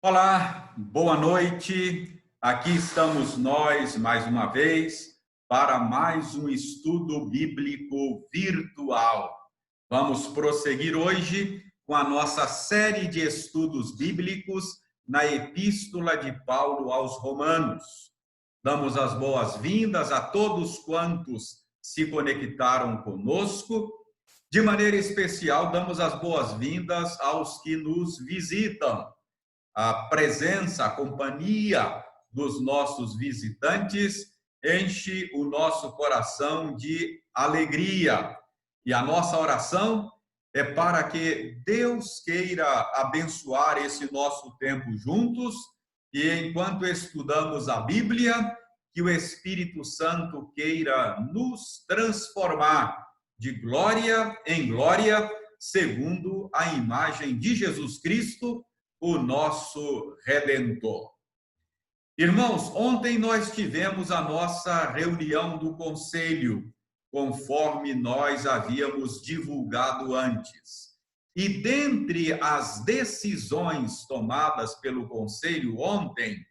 Olá, boa noite. Aqui estamos nós mais uma vez para mais um estudo bíblico virtual. Vamos prosseguir hoje com a nossa série de estudos bíblicos na Epístola de Paulo aos Romanos. Damos as boas-vindas a todos quantos se conectaram conosco. De maneira especial, damos as boas-vindas aos que nos visitam. A presença, a companhia dos nossos visitantes enche o nosso coração de alegria. E a nossa oração é para que Deus queira abençoar esse nosso tempo juntos e, enquanto estudamos a Bíblia, que o Espírito Santo queira nos transformar de glória em glória, segundo a imagem de Jesus Cristo, o nosso Redentor. Irmãos, ontem nós tivemos a nossa reunião do Conselho, conforme nós havíamos divulgado antes. E dentre as decisões tomadas pelo Conselho ontem,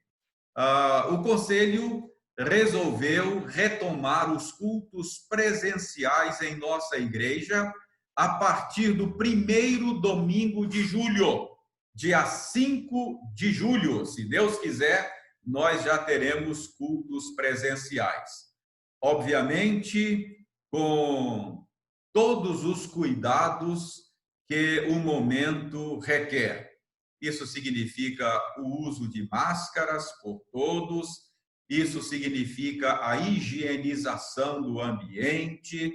o Conselho resolveu retomar os cultos presenciais em nossa igreja a partir do primeiro domingo de julho. Dia 5 de julho, se Deus quiser, nós já teremos cultos presenciais. Obviamente, com todos os cuidados que o momento requer. Isso significa o uso de máscaras por todos, isso significa a higienização do ambiente,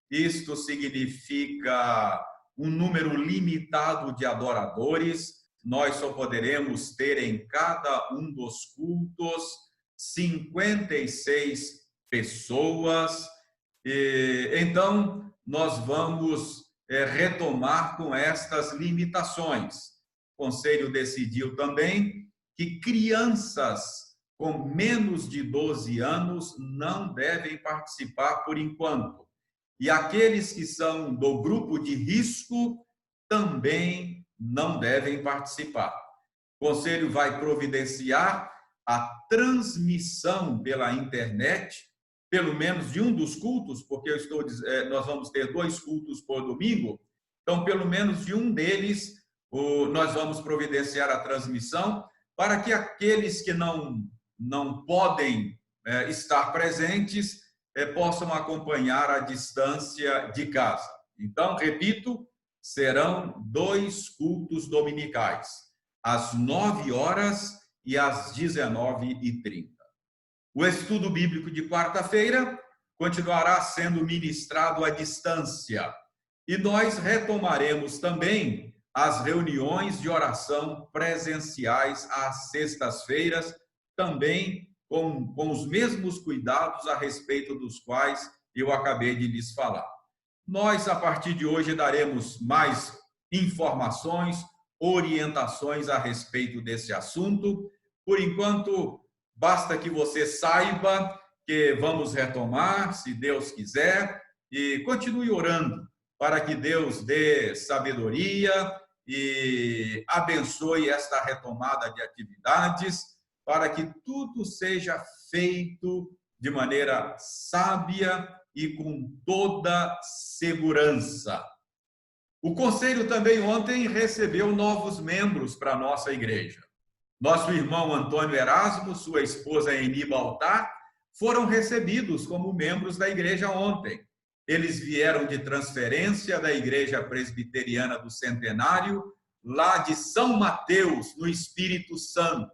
isto significa um número limitado de adoradores. Nós só poderemos ter em cada um dos cultos 56 pessoas. Então, nós vamos retomar com estas limitações. O Conselho decidiu também que crianças com menos de 12 anos não devem participar por enquanto. E aqueles que são do grupo de risco também não devem participar. O Conselho vai providenciar a transmissão pela internet, pelo menos de um dos cultos, porque nós vamos ter 2 cultos por domingo, então pelo menos de um deles nós vamos providenciar a transmissão para que aqueles que não podem estar presentes possam acompanhar à distância de casa. Então, repito, serão 2 cultos dominicais, às 9 horas e às 19h30. O estudo bíblico de quarta-feira continuará sendo ministrado à distância. E nós retomaremos também as reuniões de oração presenciais às sextas-feiras, também com os mesmos cuidados a respeito dos quais eu acabei de lhes falar. Nós, a partir de hoje, daremos mais informações, orientações a respeito desse assunto. Por enquanto, basta que você saiba que vamos retomar, se Deus quiser, e continue orando para que Deus dê sabedoria e abençoe esta retomada de atividades, para que tudo seja feito de maneira sábia e com toda segurança. O Conselho também ontem recebeu novos membros para a nossa igreja. Nosso irmão Antônio Erasmo, sua esposa Eni Baltar, foram recebidos como membros da igreja ontem. Eles vieram de transferência da Igreja Presbiteriana do Centenário, lá de São Mateus, no Espírito Santo.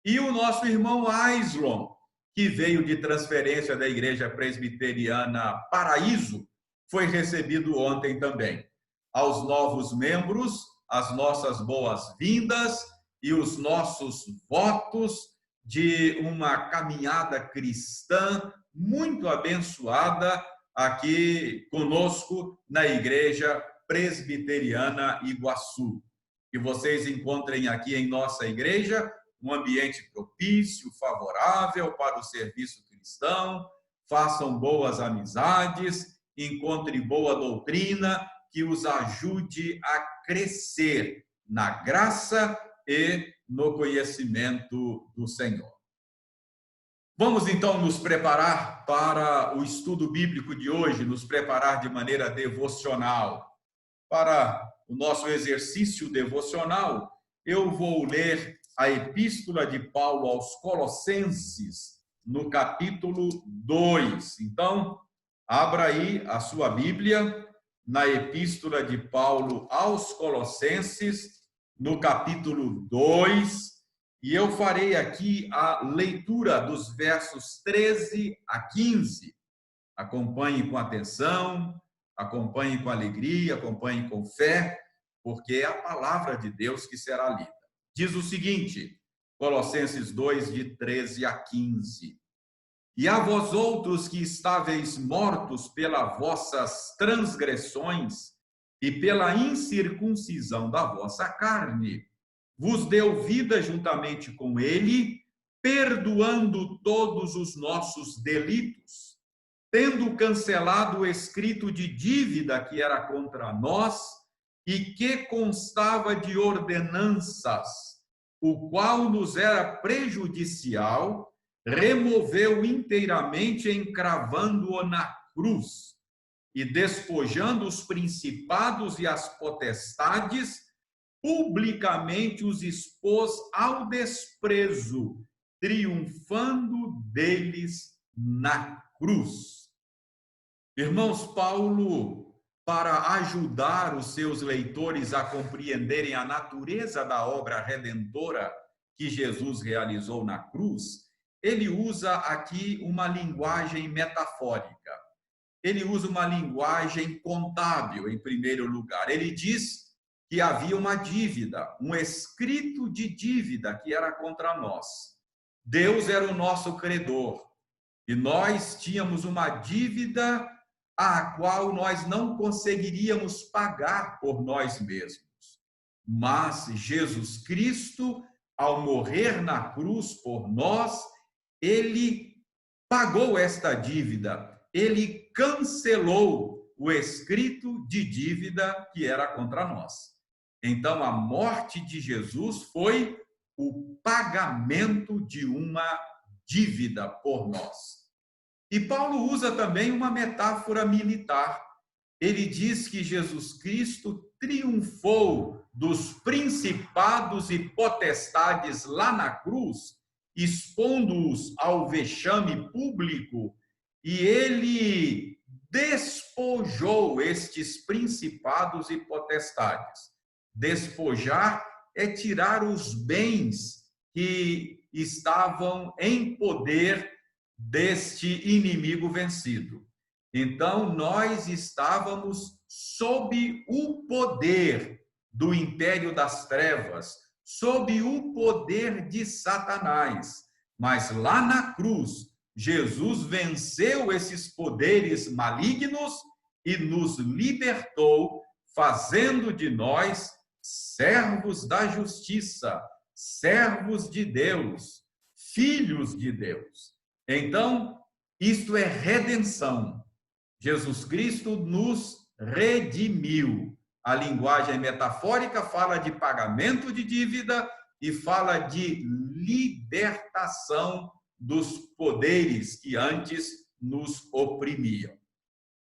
E o nosso irmão Aislon, que veio de transferência da Igreja Presbiteriana Paraíso, foi recebido ontem também. Aos novos membros, as nossas boas-vindas e os nossos votos de uma caminhada cristã muito abençoada aqui conosco na Igreja Presbiteriana Iguaçu. Que vocês encontrem aqui em nossa igreja um ambiente propício, favorável para o serviço cristão, façam boas amizades, encontrem boa doutrina que os ajude a crescer na graça e no conhecimento do Senhor. Vamos então nos preparar para o estudo bíblico de hoje, nos preparar de maneira devocional. Para o nosso exercício devocional, eu vou ler a epístola de Paulo aos Colossenses, no capítulo 2. Então, abra aí a sua Bíblia na epístola de Paulo aos Colossenses, no capítulo 2, e eu farei aqui a leitura dos versos 13 a 15. Acompanhe com atenção, acompanhe com alegria, acompanhe com fé, porque é a palavra de Deus que será lida. Diz o seguinte, Colossenses 2, de 13 a 15. E a vós outros que estáveis mortos pelas vossas transgressões e pela incircuncisão da vossa carne, vos deu vida juntamente com ele, perdoando todos os nossos delitos, tendo cancelado o escrito de dívida que era contra nós e que constava de ordenanças, o qual nos era prejudicial, removeu inteiramente, encravando-o na cruz, e despojando os principados e as potestades, publicamente os expôs ao desprezo, triunfando deles na cruz. Irmãos, Paulo, para ajudar os seus leitores a compreenderem a natureza da obra redentora que Jesus realizou na cruz, ele usa aqui uma linguagem metafórica. Ele usa uma linguagem contábil, em primeiro lugar. Ele diz que havia uma dívida, um escrito de dívida que era contra nós. Deus era o nosso credor e nós tínhamos uma dívida a qual nós não conseguiríamos pagar por nós mesmos. Mas Jesus Cristo, ao morrer na cruz por nós, ele pagou esta dívida, ele cancelou o escrito de dívida que era contra nós. Então, a morte de Jesus foi o pagamento de uma dívida por nós. E Paulo usa também uma metáfora militar. Ele diz que Jesus Cristo triunfou dos principados e potestades lá na cruz, expondo-os ao vexame público, e ele despojou estes principados e potestades. Despojar é tirar os bens que estavam em poder deste inimigo vencido. Então, nós estávamos sob o poder do império das trevas, sob o poder de Satanás. Mas lá na cruz, Jesus venceu esses poderes malignos e nos libertou, fazendo de nós servos da justiça, servos de Deus, filhos de Deus. Então, isto é redenção. Jesus Cristo nos redimiu. A linguagem metafórica fala de pagamento de dívida e fala de libertação dos poderes que antes nos oprimiam.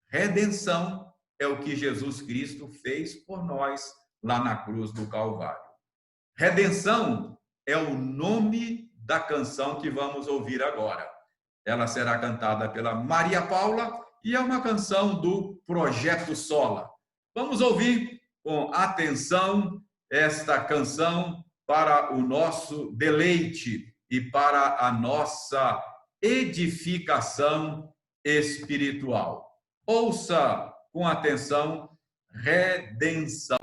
Redenção é o que Jesus Cristo fez por nós lá na cruz do Calvário. Redenção é o nome da canção que vamos ouvir agora. Ela será cantada pela Maria Paula e é uma canção do Projeto Sola. Vamos ouvir com atenção esta canção para o nosso deleite e para a nossa edificação espiritual. Ouça com atenção Redenção.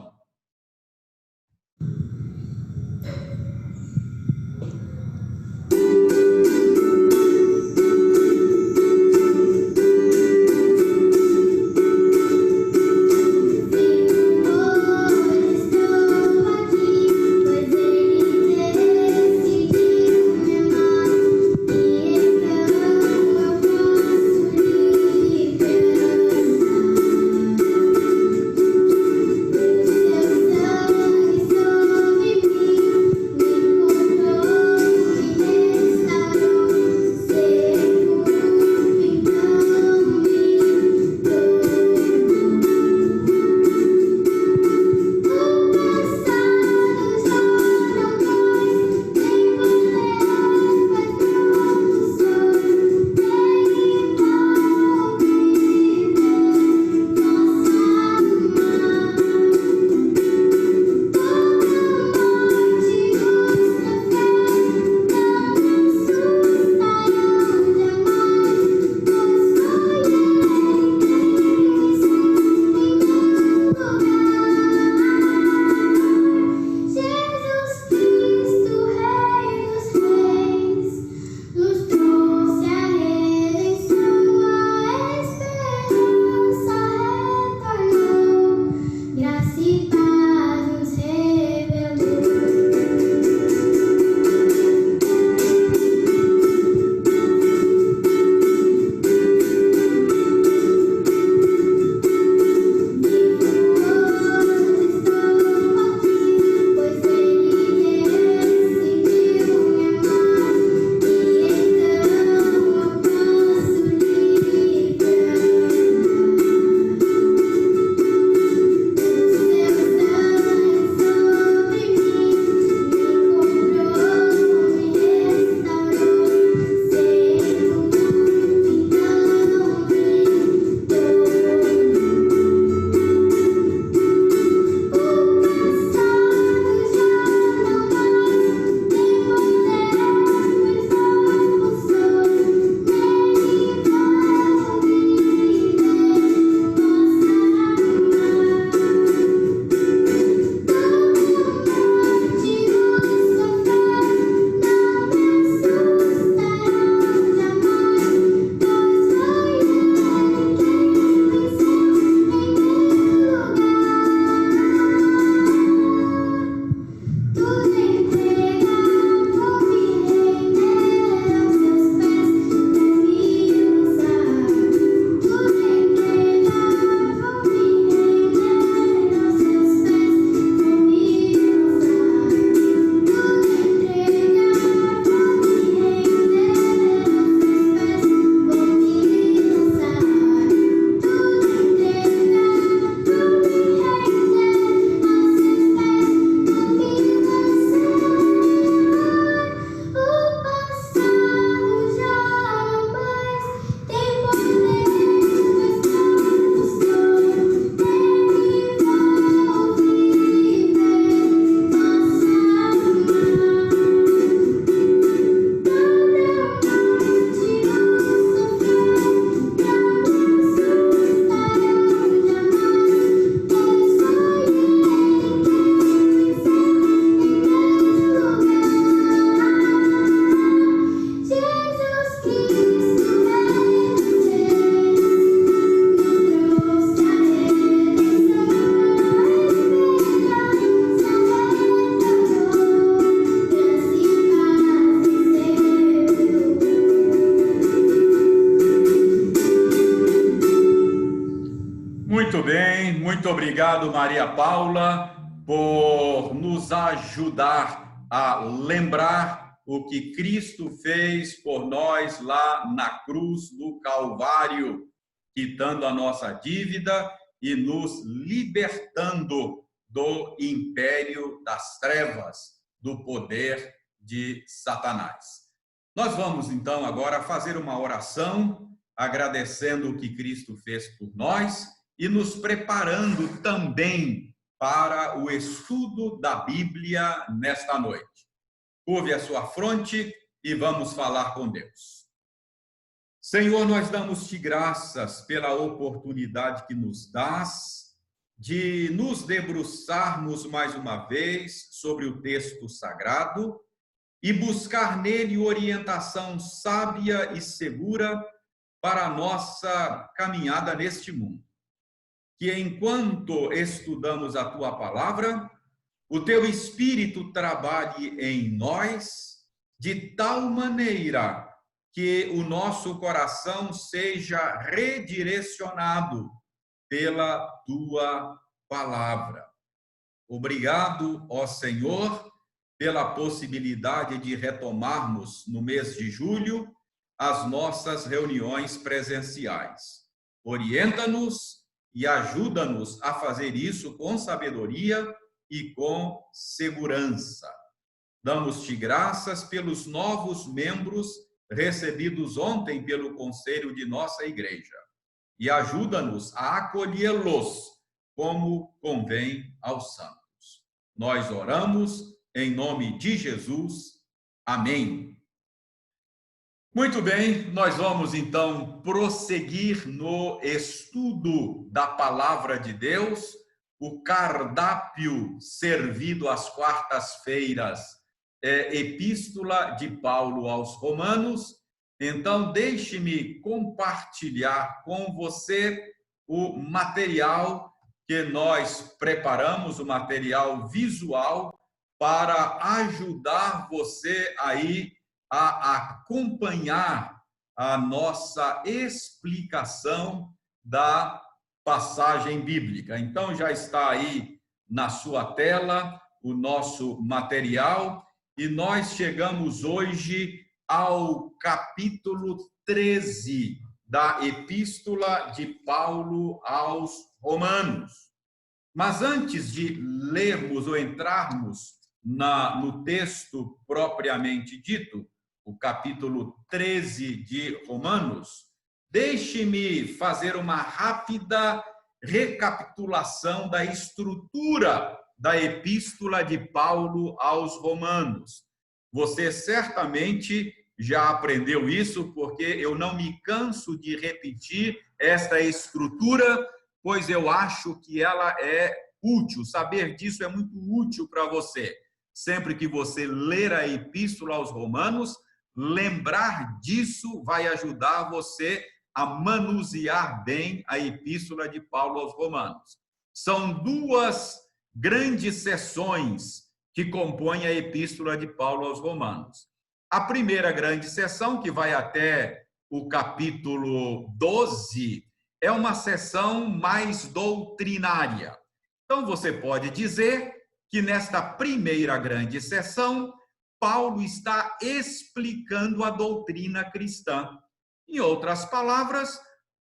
Muito obrigado, Maria Paula, por nos ajudar a lembrar o que Cristo fez por nós lá na cruz do Calvário, quitando a nossa dívida e nos libertando do império das trevas, do poder de Satanás. Nós vamos, então, agora fazer uma oração, agradecendo o que Cristo fez por nós e nos preparando também para o estudo da Bíblia nesta noite. Curve a sua fronte e vamos falar com Deus. Senhor, nós damos-te graças pela oportunidade que nos dás de nos debruçarmos mais uma vez sobre o texto sagrado e buscar nele orientação sábia e segura para a nossa caminhada neste mundo. Que enquanto estudamos a tua palavra, o teu Espírito trabalhe em nós de tal maneira que o nosso coração seja redirecionado pela tua palavra. Obrigado, ó Senhor, pela possibilidade de retomarmos no mês de julho as nossas reuniões presenciais. Orienta-nos e ajuda-nos a fazer isso com sabedoria e com segurança. Damos-te graças pelos novos membros recebidos ontem pelo conselho de nossa igreja e ajuda-nos a acolhê-los como convém aos santos. Nós oramos em nome de Jesus. Amém. Muito bem, nós vamos então prosseguir no estudo da palavra de Deus, o cardápio servido às quartas-feiras, Epístola de Paulo aos Romanos. Então, deixe-me compartilhar com você o material que nós preparamos, o material visual, para ajudar você aí a acompanhar a nossa explicação da passagem bíblica. Então, já está aí na sua tela o nosso material e nós chegamos hoje ao capítulo 13 da Epístola de Paulo aos Romanos. Mas antes de lermos ou entrarmos no texto propriamente dito, o capítulo 13 de Romanos, deixe-me fazer uma rápida recapitulação da estrutura da Epístola de Paulo aos Romanos. Você certamente já aprendeu isso, porque eu não me canso de repetir esta estrutura, pois eu acho que ela é útil. Saber disso é muito útil para você. Sempre que você ler a Epístola aos Romanos, lembrar disso vai ajudar você a manusear bem a Epístola de Paulo aos Romanos. São duas grandes seções que compõem a Epístola de Paulo aos Romanos. A primeira grande seção, que vai até o capítulo 12, é uma seção mais doutrinária. Então, você pode dizer que nesta primeira grande seção, Paulo está explicando a doutrina cristã. Em outras palavras,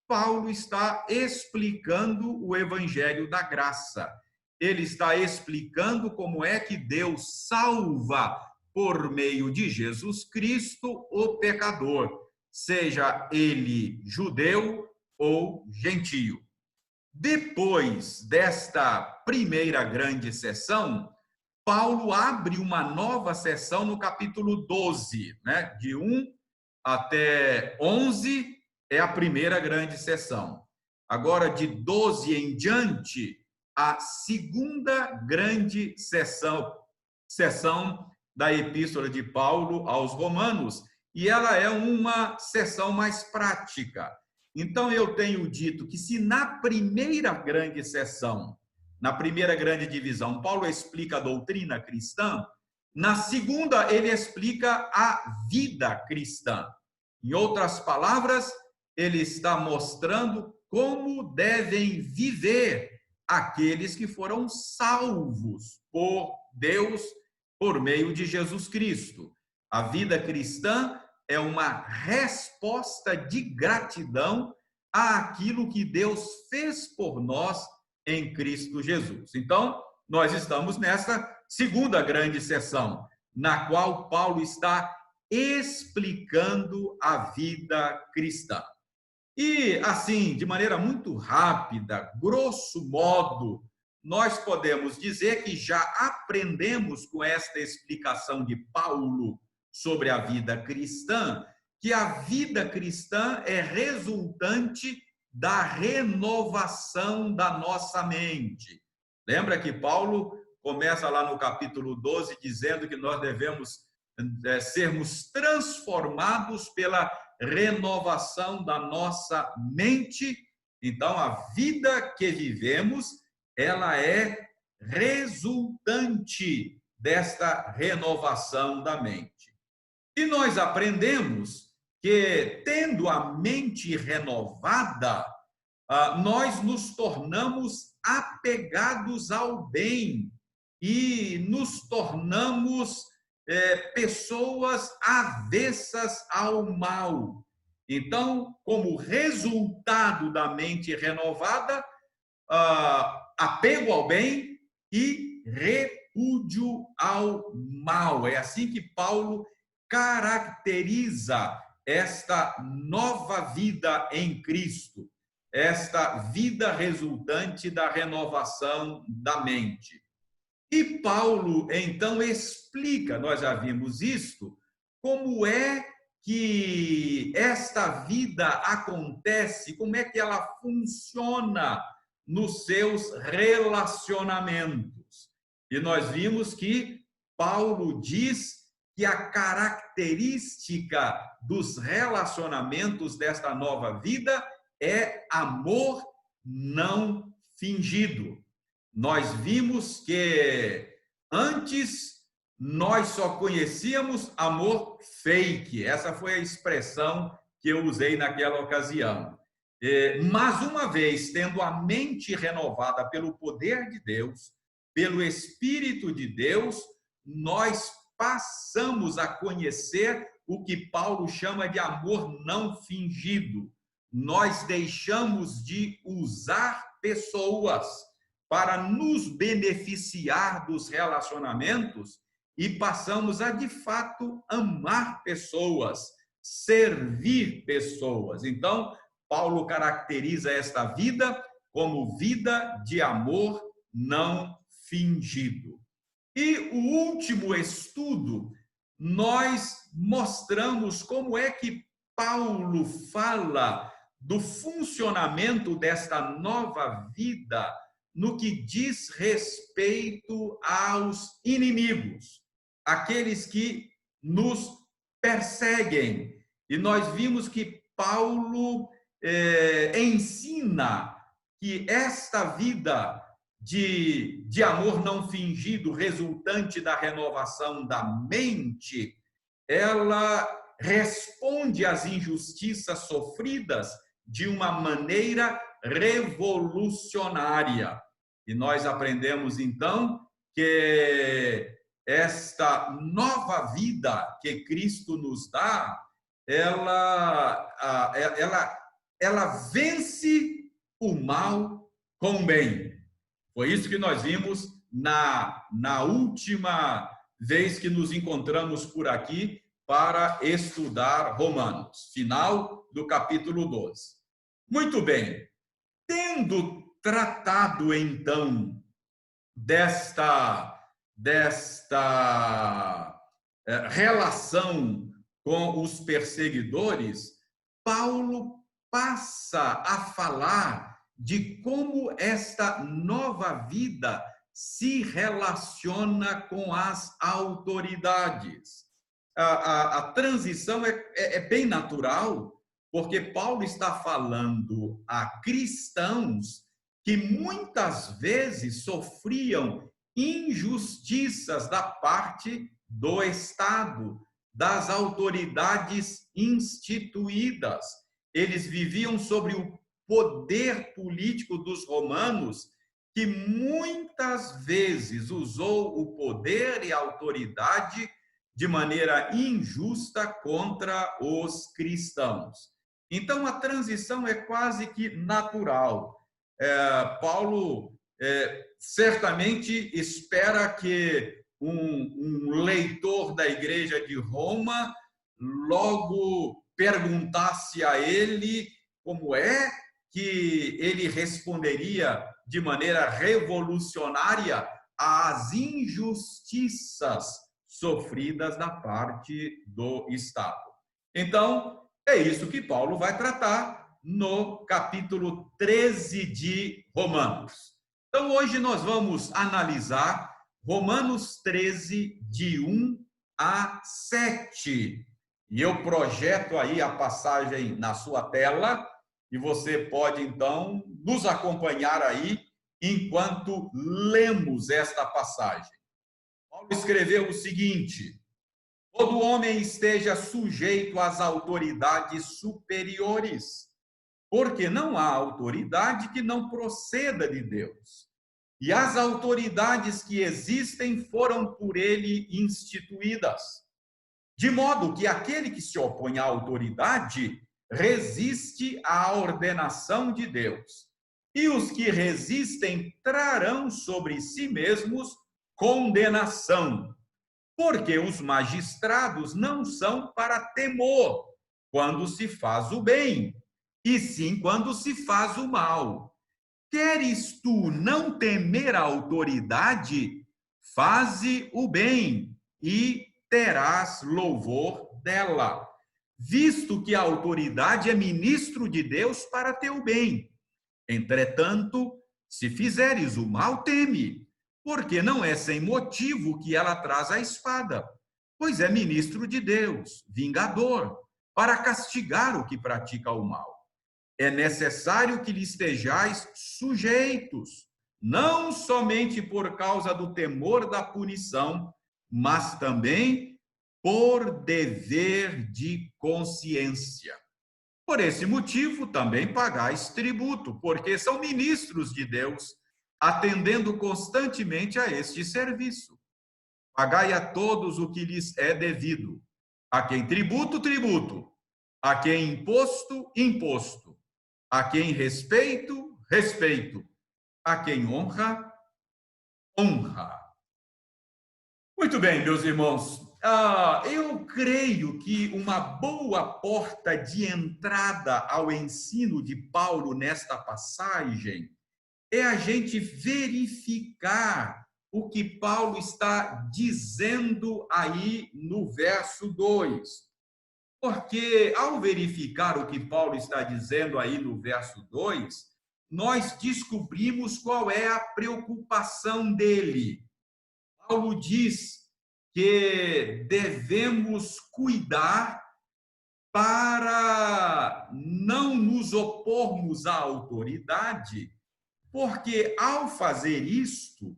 Paulo está explicando o evangelho da graça. Ele está explicando como é que Deus salva por meio de Jesus Cristo o pecador, seja ele judeu ou gentio. Depois desta primeira grande sessão, Paulo abre uma nova sessão no capítulo 12, né? De 1 até 11 é a primeira grande sessão. Agora, de 12 em diante, a segunda grande sessão da Epístola de Paulo aos Romanos, e ela é uma sessão mais prática. Então, eu tenho dito que se na primeira grande sessão, na primeira grande divisão, Paulo explica a doutrina cristã, na segunda ele explica a vida cristã. Em outras palavras, ele está mostrando como devem viver aqueles que foram salvos por Deus por meio de Jesus Cristo. A vida cristã é uma resposta de gratidão àquilo que Deus fez por nós em Cristo Jesus. Então, nós estamos nessa segunda grande sessão, na qual Paulo está explicando a vida cristã. E, assim, de maneira muito rápida, grosso modo, nós podemos dizer que já aprendemos com esta explicação de Paulo sobre a vida cristã, que a vida cristã é resultante da renovação da nossa mente. Lembra que Paulo começa lá no capítulo 12 dizendo que nós devemos sermos transformados pela renovação da nossa mente. Então, a vida que vivemos, ela é resultante desta renovação da mente. E nós aprendemos que, tendo a mente renovada, nós nos tornamos apegados ao bem e nos tornamos pessoas avessas ao mal. Então, como resultado da mente renovada, apego ao bem e repúdio ao mal. É assim que Paulo caracteriza esta nova vida em Cristo, esta vida resultante da renovação da mente. E Paulo, então, explica, nós já vimos isto, como é que esta vida acontece, como é que ela funciona nos seus relacionamentos. E nós vimos que Paulo diz que a característica dos relacionamentos desta nova vida é amor não fingido. Nós vimos que antes nós só conhecíamos amor fake. Essa foi a expressão que eu usei naquela ocasião. Mas uma vez tendo a mente renovada pelo poder de Deus, pelo Espírito de Deus, nós passamos a conhecer o que Paulo chama de amor não fingido. Nós deixamos de usar pessoas para nos beneficiar dos relacionamentos e passamos a, de fato, amar pessoas, servir pessoas. Então, Paulo caracteriza esta vida como vida de amor não fingido. E o último estudo, nós mostramos como é que Paulo fala do funcionamento desta nova vida no que diz respeito aos inimigos, aqueles que nos perseguem. E nós vimos que Paulo ensina que esta vida de amor não fingido, resultante da renovação da mente, ela responde às injustiças sofridas de uma maneira revolucionária. E nós aprendemos, então, que esta nova vida que Cristo nos dá, ela vence o mal com o bem. Foi isso que nós vimos na última vez que nos encontramos por aqui para estudar Romanos, final do capítulo 12. Muito bem, tendo tratado então desta relação com os perseguidores, Paulo passa a falar de como esta nova vida se relaciona com as autoridades. A transição é bem natural, porque Paulo está falando a cristãos que muitas vezes sofriam injustiças da parte do Estado, das autoridades instituídas. Eles viviam sobre o poder político dos romanos que muitas vezes usou o poder e a autoridade de maneira injusta contra os cristãos. Então, a transição é quase que natural. Paulo certamente espera que um leitor da igreja de Roma logo perguntasse a ele como é que ele responderia de maneira revolucionária às injustiças sofridas da parte do Estado. Então, é isso que Paulo vai tratar no capítulo 13 de Romanos. Então, hoje nós vamos analisar Romanos 13, de 1 a 7. E eu projeto aí a passagem na sua tela, e você pode, então, nos acompanhar aí enquanto lemos esta passagem. Paulo escreveu o seguinte: todo homem esteja sujeito às autoridades superiores, porque não há autoridade que não proceda de Deus. E as autoridades que existem foram por ele instituídas. De modo que aquele que se opõe à autoridade resiste à ordenação de Deus. E os que resistem trarão sobre si mesmos condenação, porque os magistrados não são para temor quando se faz o bem, e sim quando se faz o mal. Queres tu não temer a autoridade? Faze o bem e terás louvor dela, visto que a autoridade é ministro de Deus para teu bem. Entretanto, se fizeres o mal, teme, porque não é sem motivo que ela traz a espada, pois é ministro de Deus, vingador, para castigar o que pratica o mal. É necessário que lhe estejais sujeitos, não somente por causa do temor da punição, mas também por dever de consciência. Por esse motivo, também pagais tributo, porque são ministros de Deus, atendendo constantemente a este serviço. Pagai a todos o que lhes é devido. A quem tributo, tributo. A quem imposto, imposto. A quem respeito, respeito. A quem honra, honra. Muito bem, meus irmãos. Eu creio que uma boa porta de entrada ao ensino de Paulo nesta passagem é a gente verificar o que Paulo está dizendo aí no verso 2. Porque ao verificar o que Paulo está dizendo aí no verso 2, nós descobrimos qual é a preocupação dele. Paulo diz que devemos cuidar para não nos opormos à autoridade, porque ao fazer isto,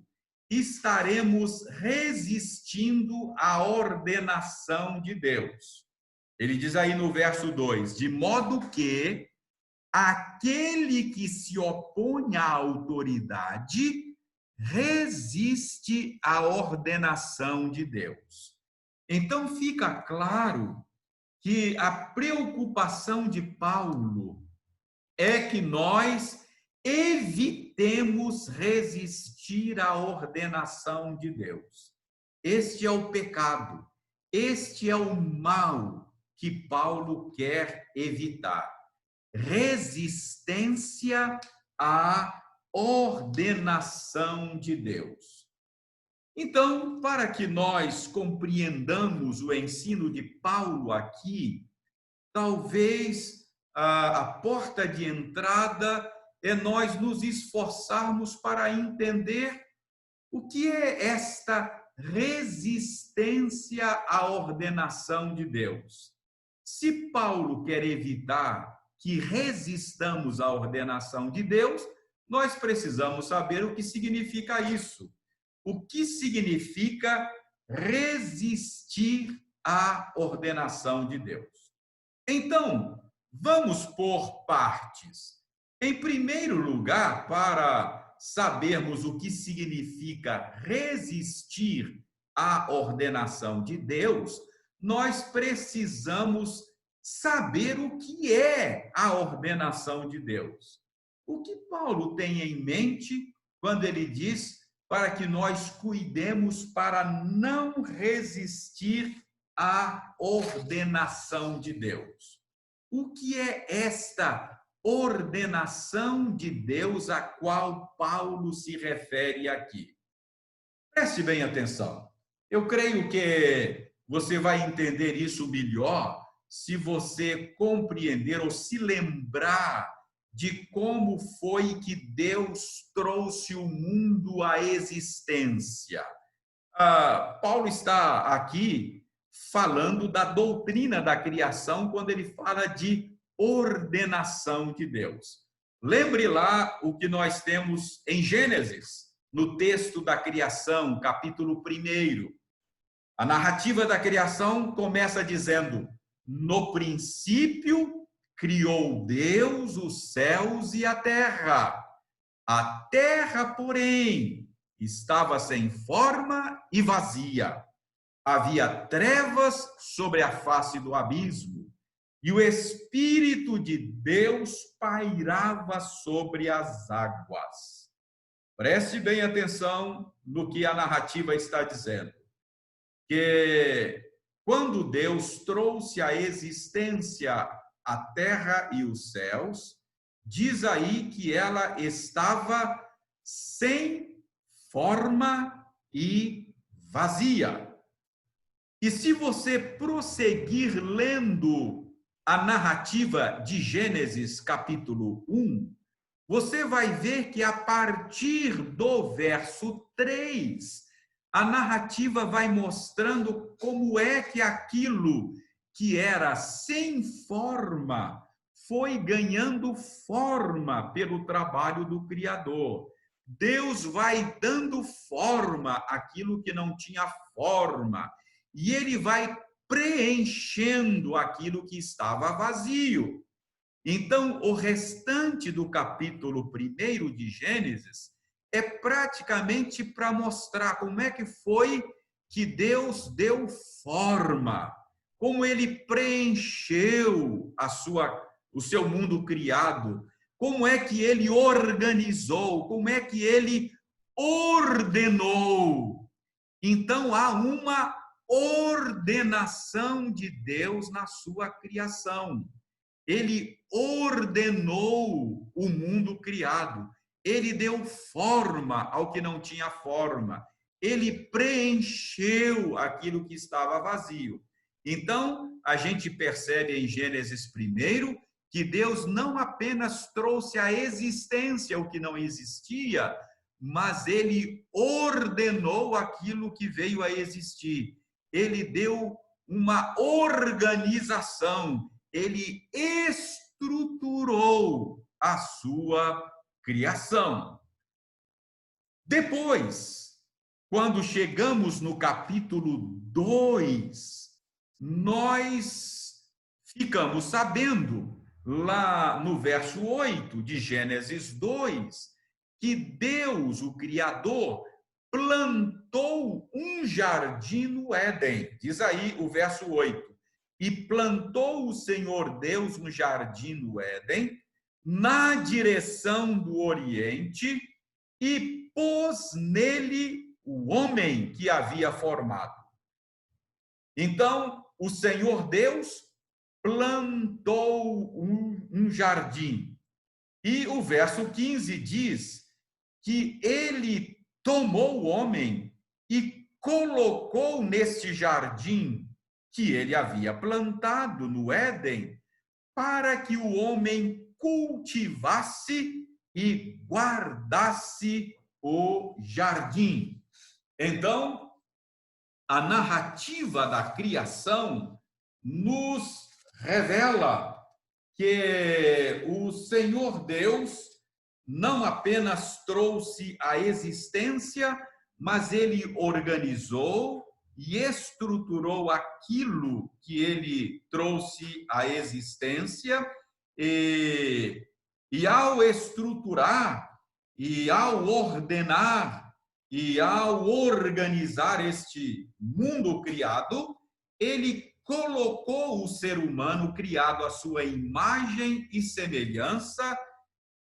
estaremos resistindo à ordenação de Deus. Ele diz aí no verso 2, de modo que aquele que se opõe à autoridade resiste à ordenação de Deus. Então fica claro que a preocupação de Paulo é que nós evitemos resistir à ordenação de Deus. Este é o pecado, este é o mal que Paulo quer evitar. Resistência à ordenação de Deus. Então, para que nós compreendamos o ensino de Paulo aqui, talvez a porta de entrada é nós nos esforçarmos para entender o que é esta resistência à ordenação de Deus. Se Paulo quer evitar que resistamos à ordenação de Deus, nós precisamos saber o que significa isso. O que significa resistir à ordenação de Deus? Então, vamos por partes. Em primeiro lugar, para sabermos o que significa resistir à ordenação de Deus, nós precisamos saber o que é a ordenação de Deus. O que Paulo tem em mente quando ele diz para que nós cuidemos para não resistir à ordenação de Deus? O que é esta ordenação de Deus a qual Paulo se refere aqui? Preste bem atenção. Eu creio que você vai entender isso melhor se você compreender ou se lembrar de como foi que Deus trouxe o mundo à existência. Paulo está aqui falando da doutrina da criação quando ele fala de ordenação de Deus. Lembre lá o que nós temos em Gênesis, no texto da criação, capítulo 1. A narrativa da criação começa dizendo: no princípio criou Deus os céus e a terra. A terra, porém, estava sem forma e vazia. Havia trevas sobre a face do abismo, e o Espírito de Deus pairava sobre as águas. Preste bem atenção no que a narrativa está dizendo. Que quando Deus trouxe à existência a terra e os céus, diz aí que ela estava sem forma e vazia. E se você prosseguir lendo a narrativa de Gênesis capítulo 1, você vai ver que a partir do verso 3, a narrativa vai mostrando como é que aquilo que era sem forma foi ganhando forma pelo trabalho do Criador. Deus vai dando forma àquilo que não tinha forma, e ele vai preenchendo aquilo que estava vazio. Então, o restante do capítulo 1 de Gênesis é praticamente para mostrar como é que foi que Deus deu forma, como ele preencheu o seu mundo criado, como é que ele organizou, como é que ele ordenou. Então, há uma ordenação de Deus na sua criação. Ele ordenou o mundo criado. Ele deu forma ao que não tinha forma. Ele preencheu aquilo que estava vazio. Então, a gente percebe em Gênesis 1 que Deus não apenas trouxe à existência o que não existia, mas ele ordenou aquilo que veio a existir. Ele deu uma organização, ele estruturou a sua criação. Depois, quando chegamos no capítulo 2, nós ficamos sabendo, lá no verso 8 de Gênesis 2, que Deus, o Criador, plantou um jardim no Éden. Diz aí o verso 8. E plantou o Senhor Deus um jardim no Éden, na direção do Oriente, e pôs nele o homem que havia formado. Então, o Senhor Deus plantou um jardim. E o verso 15 diz que ele tomou o homem e colocou neste jardim que ele havia plantado no Éden, para que o homem cultivasse e guardasse o jardim. Então, a narrativa da criação nos revela que o Senhor Deus não apenas trouxe a existência, mas ele organizou e estruturou aquilo que ele trouxe à existência, e ao estruturar, E ao ordenar e ao organizar este mundo criado, ele colocou o ser humano criado à sua imagem e semelhança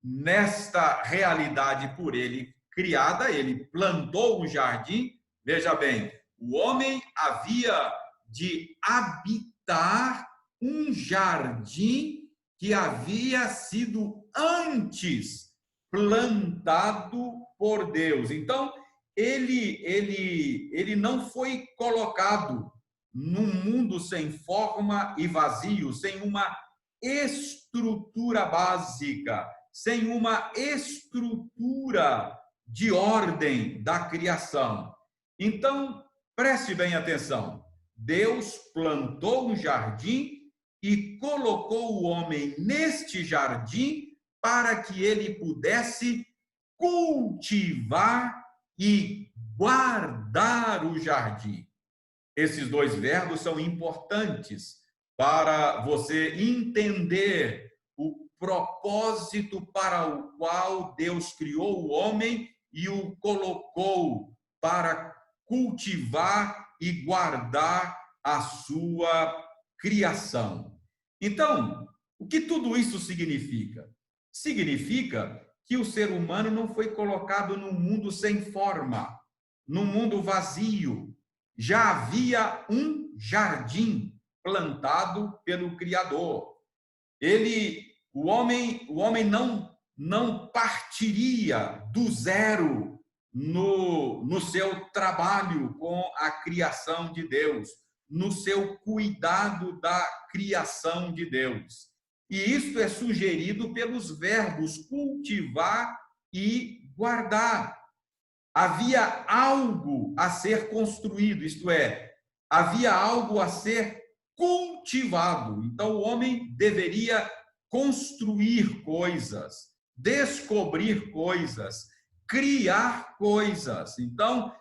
nesta realidade por ele criada. Ele plantou um jardim. Veja bem, o homem havia de habitar um jardim que havia sido antes plantado por Deus. Então, ele não foi colocado num mundo sem forma e vazio, sem uma estrutura básica, sem uma estrutura de ordem da criação. Então, preste bem atenção. Deus plantou um jardim e colocou o homem neste jardim para que ele pudesse cultivar e guardar o jardim. Esses dois verbos são importantes para você entender o propósito para o qual Deus criou o homem e o colocou para cultivar e guardar a sua criação. Então, o que tudo isso significa? Significa que o ser humano não foi colocado num mundo sem forma, num mundo vazio. Já havia um jardim plantado pelo Criador. O homem não partiria do zero no seu trabalho com a criação de Deus, no seu cuidado da criação de Deus. E isto é sugerido pelos verbos cultivar e guardar. Havia algo a ser construído, isto é, havia algo a ser cultivado. Então, o homem deveria construir coisas, descobrir coisas, criar coisas. Então,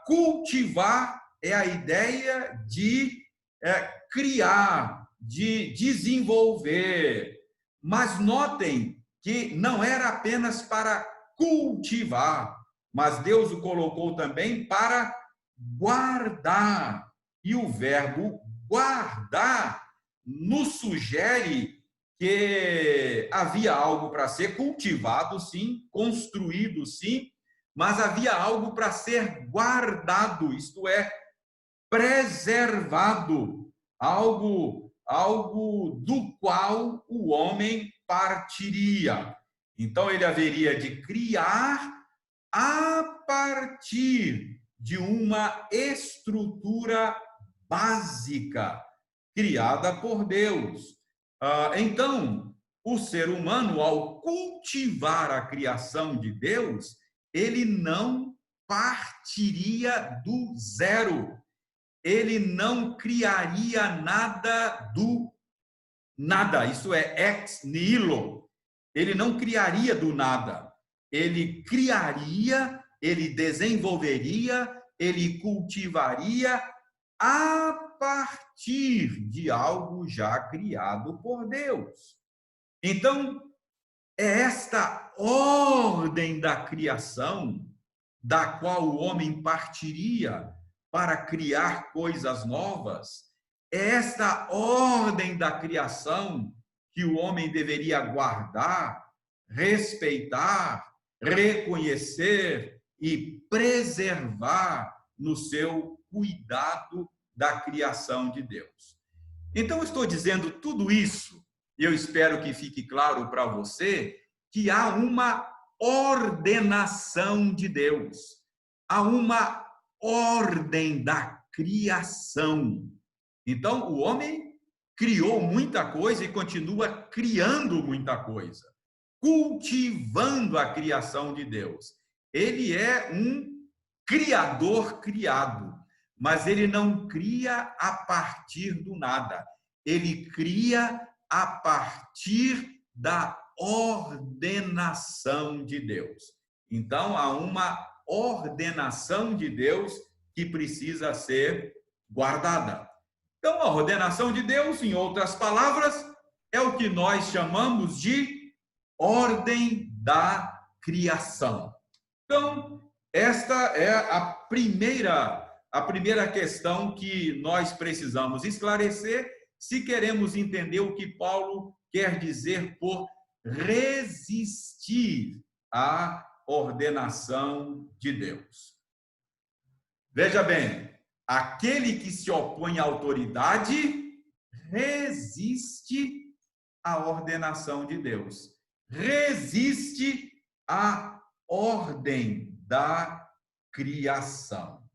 cultivar é a ideia de criar, de desenvolver. Mas notem que não era apenas para cultivar, mas Deus o colocou também para guardar. E o verbo guardar nos sugere que havia algo para ser cultivado, sim, construído, sim, mas havia algo para ser guardado, isto é, preservado, algo do qual o homem partiria. Então, ele haveria de criar a partir de uma estrutura básica criada por Deus. Então, o ser humano, ao cultivar a criação de Deus, ele não partiria do zero. Ele não criaria nada do nada, isso é ex nihilo. Ele não criaria do nada. Ele criaria, ele desenvolveria, ele cultivaria a partir de algo já criado por Deus. Então, é esta ordem da criação da qual o homem partiria para criar coisas novas. É esta ordem da criação que o homem deveria guardar, respeitar, reconhecer e preservar no seu cuidado da criação de Deus. Então, estou dizendo tudo isso, e eu espero que fique claro para você que há uma ordenação de Deus, há uma ordem da criação. Então, o homem criou muita coisa e continua criando muita coisa, cultivando a criação de Deus. Ele é um criador criado, mas ele não cria a partir do nada. Ele cria a partir da ordenação de Deus. Então, há uma ordenação de Deus que precisa ser guardada. Então, a ordenação de Deus, em outras palavras, é o que nós chamamos de ordem da criação. Então, esta é a primeira questão que nós precisamos esclarecer se queremos entender o que Paulo quer dizer por resistir à ordenação de Deus. Veja bem, aquele que se opõe à autoridade resiste à ordenação de Deus, resiste à ordem da criação.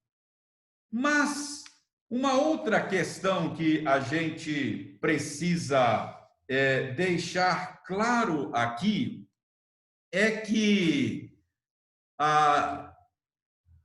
Mas uma outra questão que a gente precisa deixar claro aqui é que,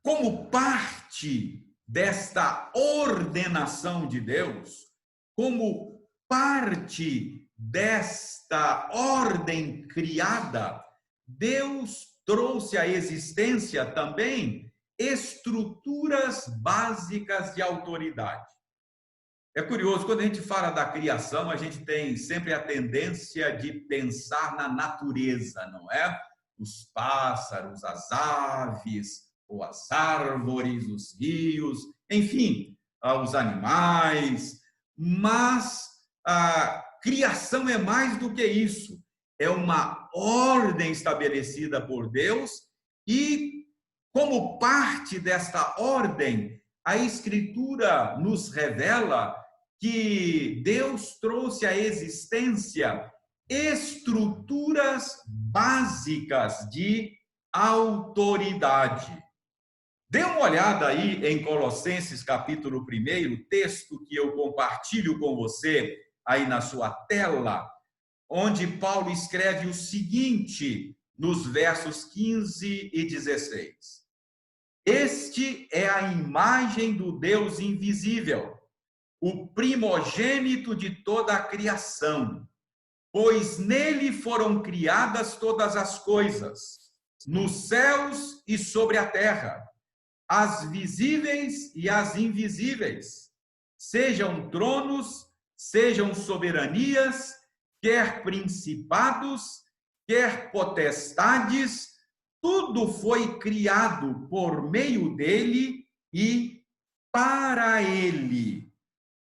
como parte desta ordenação de Deus, como parte desta ordem criada, Deus trouxe à existência também estruturas básicas de autoridade. É curioso, quando a gente fala da criação, a gente tem sempre a tendência de pensar na natureza, não é? Os pássaros, as aves, ou as árvores, os rios, enfim, os animais. Mas a criação é mais do que isso. É uma ordem estabelecida por Deus e, como parte desta ordem, a Escritura nos revela que Deus trouxe à existência estruturas básicas de autoridade. Dê uma olhada aí em Colossenses capítulo 1, texto que eu compartilho com você aí na sua tela, onde Paulo escreve o seguinte nos versos 15 e 16. Este é a imagem do Deus invisível, o primogênito de toda a criação, pois nele foram criadas todas as coisas, nos céus e sobre a terra, as visíveis e as invisíveis, sejam tronos, sejam soberanias, quer principados, quer potestades, tudo foi criado por meio dele e para ele.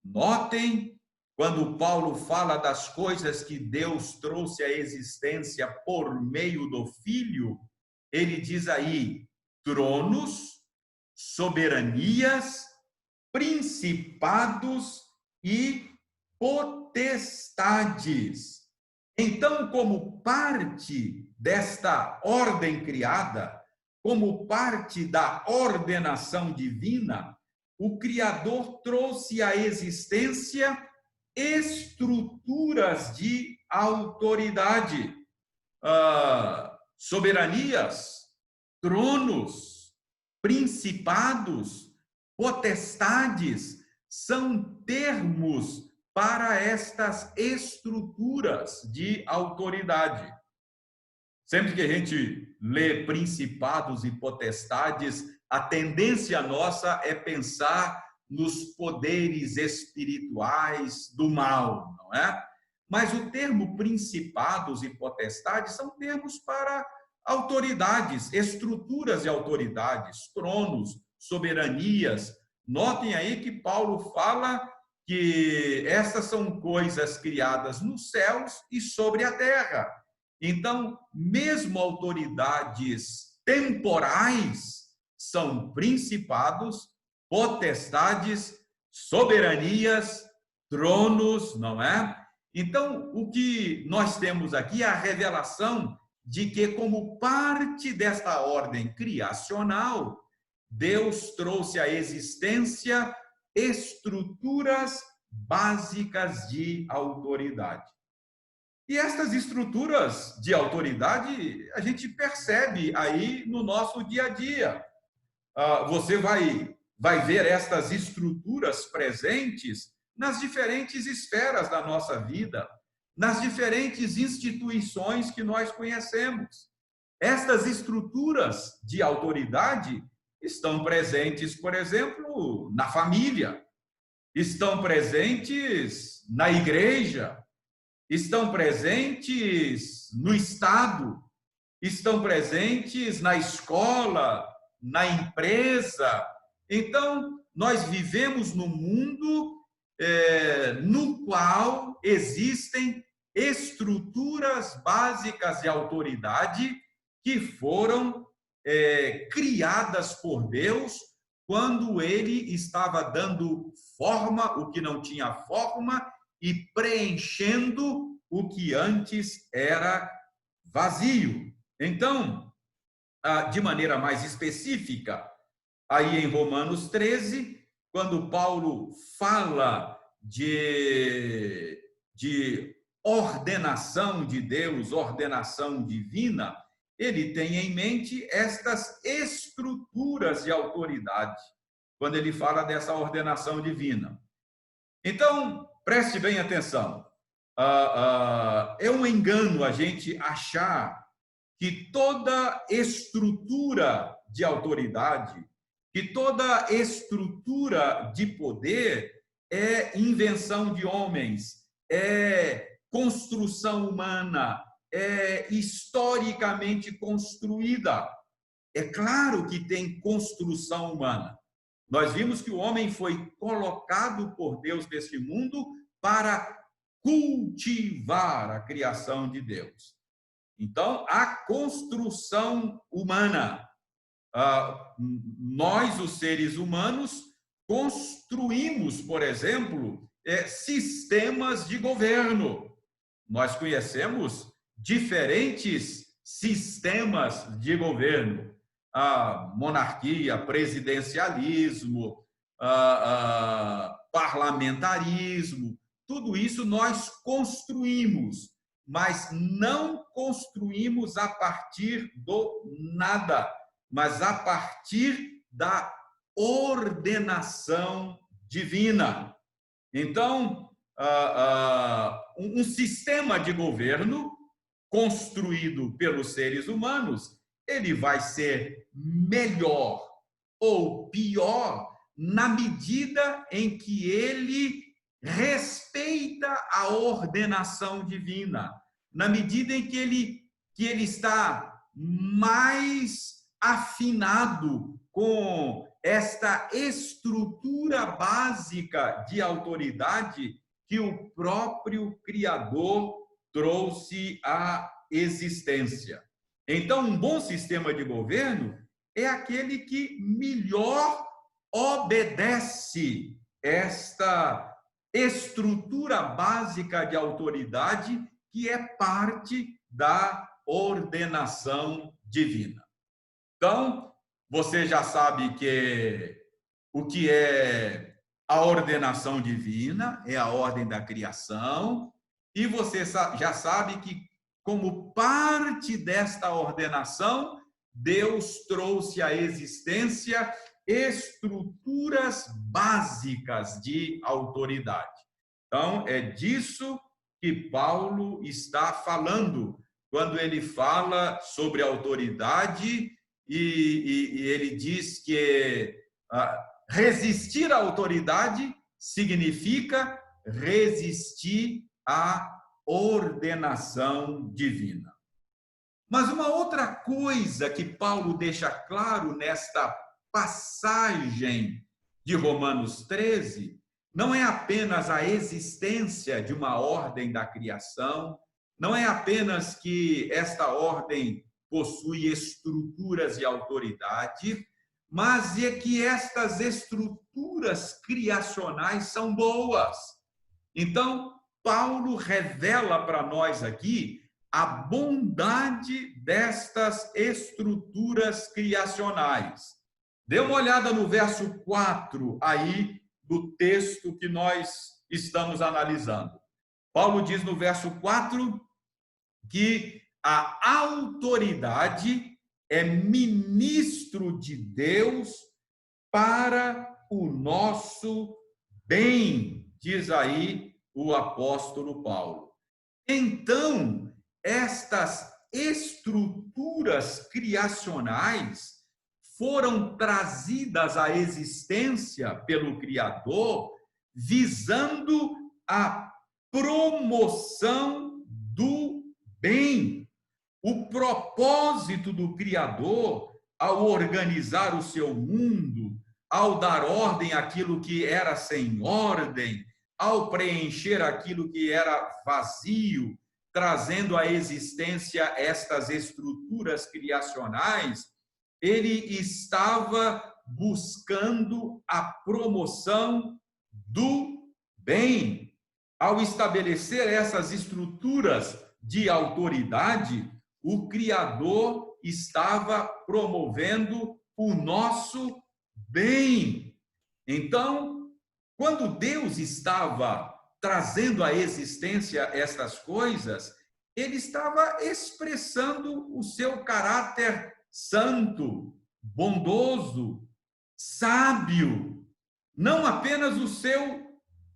Notem, quando Paulo fala das coisas que Deus trouxe à existência por meio do Filho, ele diz aí, tronos, soberanias, principados e potestades. Então, como parte desta ordem criada, como parte da ordenação divina, o Criador trouxe à existência estruturas de autoridade, soberanias, tronos, principados, potestades, são termos para estas estruturas de autoridade. Sempre que a gente lê principados e potestades, a tendência nossa é pensar nos poderes espirituais do mal, não é? Mas o termo principados e potestades são termos para autoridades, estruturas de autoridades, tronos, soberanias. Notem aí que Paulo fala que essas são coisas criadas nos céus e sobre a terra. Então, mesmo autoridades temporais são principados, potestades, soberanias, tronos, não é? Então, o que nós temos aqui é a revelação de que, como parte desta ordem criacional, Deus trouxe à existência estruturas básicas de autoridade. E estas estruturas de autoridade a gente percebe aí no nosso dia a dia. Você vai ver estas estruturas presentes nas diferentes esferas da nossa vida, nas diferentes instituições que nós conhecemos. Estas estruturas de autoridade estão presentes, por exemplo, na família, estão presentes na igreja, estão presentes no Estado, estão presentes na escola, na empresa. Então, nós vivemos num mundo no qual existem estruturas básicas de autoridade que foram criadas por Deus quando ele estava dando forma, o que não tinha forma, e preenchendo o que antes era vazio. Então, de maneira mais específica, aí em Romanos 13, quando Paulo fala de ordenação de Deus, ordenação divina, ele tem em mente estas estruturas de autoridade, quando ele fala dessa ordenação divina. Então, preste bem atenção. É um engano a gente achar que toda estrutura de autoridade, que toda estrutura de poder é invenção de homens, é construção humana, é historicamente construída. É claro que tem construção humana. Nós vimos que o homem foi colocado por Deus neste mundo para cultivar a criação de Deus. Então, a construção humana. Nós, os seres humanos, construímos, por exemplo, sistemas de governo. Nós conhecemos diferentes sistemas de governo. A monarquia, presidencialismo, parlamentarismo, tudo isso nós construímos, mas não construímos a partir do nada, mas a partir da ordenação divina. Então, um sistema de governo construído pelos seres humanos, ele vai ser melhor ou pior na medida em que ele respeita a ordenação divina, na medida em que ele está mais afinado com esta estrutura básica de autoridade que o próprio Criador trouxe à existência. Então, um bom sistema de governo é aquele que melhor obedece esta estrutura básica de autoridade que é parte da ordenação divina. Então, você já sabe que o que é a ordenação divina é a ordem da criação, e você já sabe que, como parte desta ordenação, Deus trouxe à existência estruturas básicas de autoridade. Então, é disso que Paulo está falando quando ele fala sobre autoridade e ele diz que resistir à autoridade significa resistir à ordenação divina. Mas uma outra coisa que Paulo deixa claro nesta passagem de Romanos 13 não é apenas a existência de uma ordem da criação, não é apenas que esta ordem possui estruturas de autoridade, mas é que estas estruturas criacionais são boas. Então, Paulo revela para nós aqui a bondade destas estruturas criacionais. Dê uma olhada no verso 4 aí do texto que nós estamos analisando. Paulo diz no verso 4 que a autoridade é ministro de Deus para o nosso bem, diz aí o apóstolo Paulo. Então, estas estruturas criacionais foram trazidas à existência pelo Criador, visando a promoção do bem. O propósito do Criador, ao organizar o seu mundo, ao dar ordem àquilo que era sem ordem, ao preencher aquilo que era vazio, trazendo à existência estas estruturas criacionais, ele estava buscando a promoção do bem. Ao estabelecer essas estruturas de autoridade, o Criador estava promovendo o nosso bem. Então, quando Deus estava trazendo à existência estas coisas, ele estava expressando o seu caráter santo, bondoso, sábio, não apenas o seu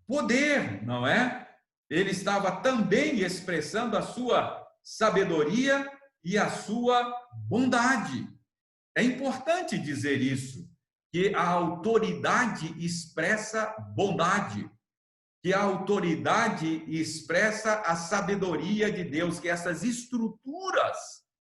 poder, não é? Ele estava também expressando a sua sabedoria e a sua bondade. É importante dizer isso, que a autoridade expressa bondade, que a autoridade expressa a sabedoria de Deus, que essas estruturas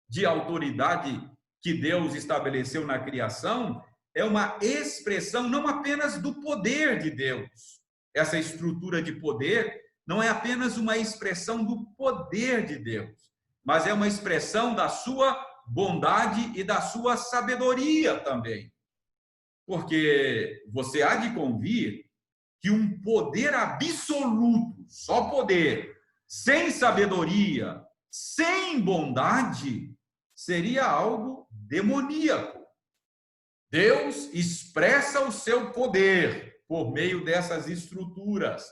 de autoridade que Deus estabeleceu na criação é uma expressão não apenas do poder de Deus. Essa estrutura de poder não é apenas uma expressão do poder de Deus, mas é uma expressão da sua bondade e da sua sabedoria também. Porque você há de convir que um poder absoluto, só poder, sem sabedoria, sem bondade, seria algo demoníaco. Deus expressa o seu poder por meio dessas estruturas,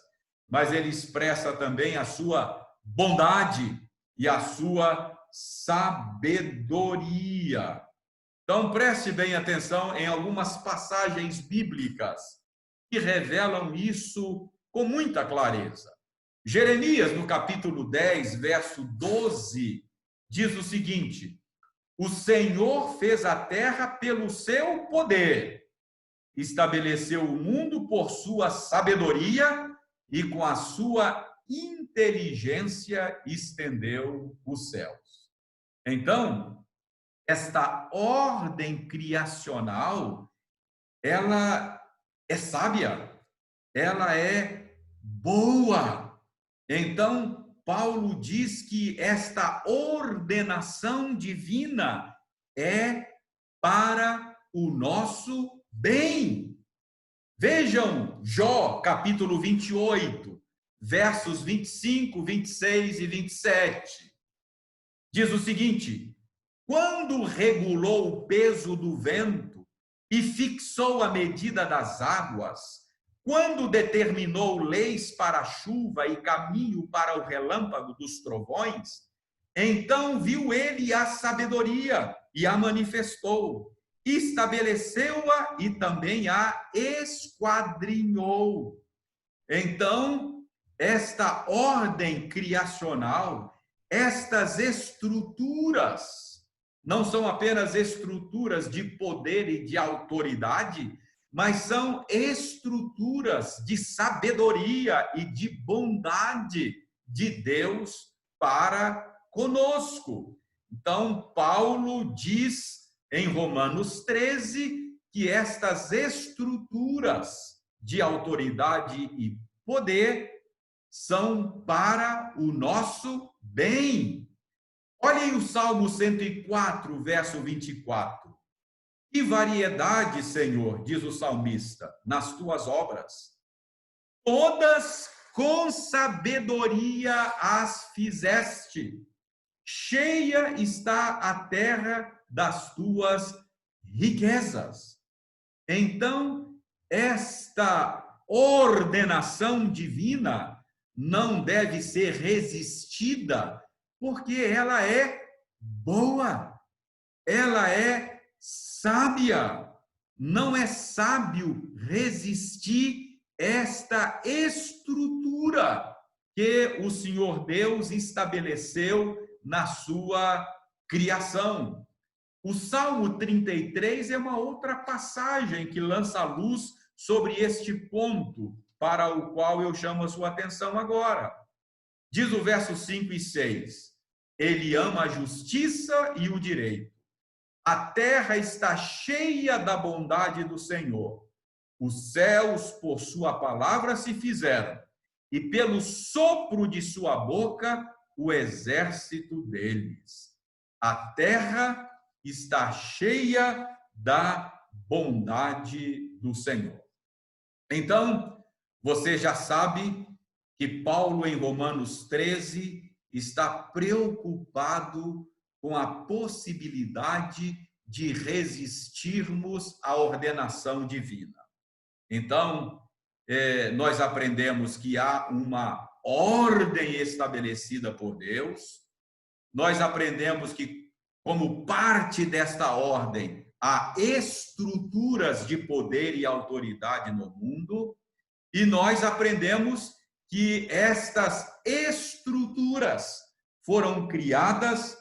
mas ele expressa também a sua bondade e a sua sabedoria. Então, preste bem atenção em algumas passagens bíblicas que revelam isso com muita clareza. Jeremias, no capítulo 10, verso 12, diz o seguinte: o Senhor fez a terra pelo seu poder, estabeleceu o mundo por sua sabedoria e com a sua inteligência estendeu os céus. Então, esta ordem criacional, ela é sábia, ela é boa. Então, Paulo diz que esta ordenação divina é para o nosso bem. Vejam Jó, capítulo 28, versos 25, 26 e 27. Diz o seguinte: quando regulou o peso do vento e fixou a medida das águas, quando determinou leis para a chuva e caminho para o relâmpago dos trovões, então viu ele a sabedoria e a manifestou, estabeleceu-a e também a esquadrinhou. Então, esta ordem criacional, estas estruturas, não são apenas estruturas de poder e de autoridade, mas são estruturas de sabedoria e de bondade de Deus para conosco. Então, Paulo diz em Romanos 13 que estas estruturas de autoridade e poder são para o nosso bem. Olhem o Salmo 104, verso 24. Que variedade, Senhor, diz o salmista, nas tuas obras. Todas com sabedoria as fizeste. Cheia está a terra das tuas riquezas. Então, esta ordenação divina não deve ser resistida, porque ela é boa, ela é sábia. Não é sábio resistir esta estrutura que o Senhor Deus estabeleceu na sua criação. O Salmo 33 é uma outra passagem que lança luz sobre este ponto, para o qual eu chamo a sua atenção agora. Diz o verso 5 e 6: ele ama a justiça e o direito. A terra está cheia da bondade do Senhor. Os céus, por sua palavra, se fizeram, e pelo sopro de sua boca, o exército deles. A terra está cheia da bondade do Senhor. Então, você já sabe que Paulo, em Romanos 13, está preocupado com a possibilidade de resistirmos à ordenação divina. Então, nós aprendemos que há uma ordem estabelecida por Deus, nós aprendemos que, como parte desta ordem, há estruturas de poder e autoridade no mundo, e nós aprendemos que estas estruturas foram criadas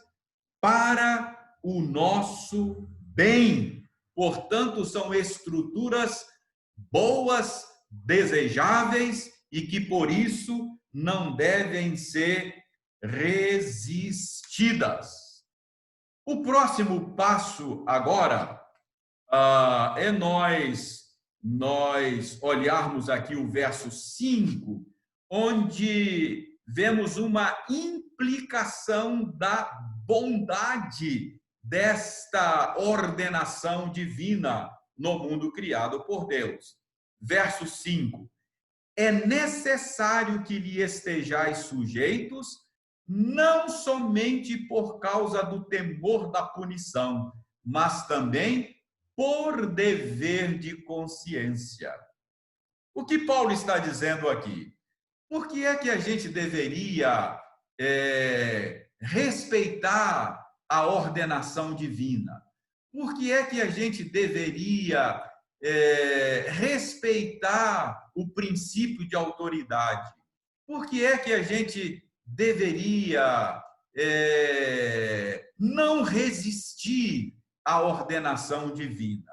para o nosso bem. Portanto, são estruturas boas, desejáveis e que, por isso, não devem ser resistidas. O próximo passo agora é nós olharmos aqui o verso 5, onde vemos uma implicação da bondade desta ordenação divina no mundo criado por Deus. Verso 5: é necessário que lhe estejais sujeitos, não somente por causa do temor da punição, mas também por dever de consciência. O que Paulo está dizendo aqui? Por que é que a gente deveria respeitar a ordenação divina? Por que é que a gente deveria respeitar o princípio de autoridade? Por que é que a gente deveria não resistir à ordenação divina?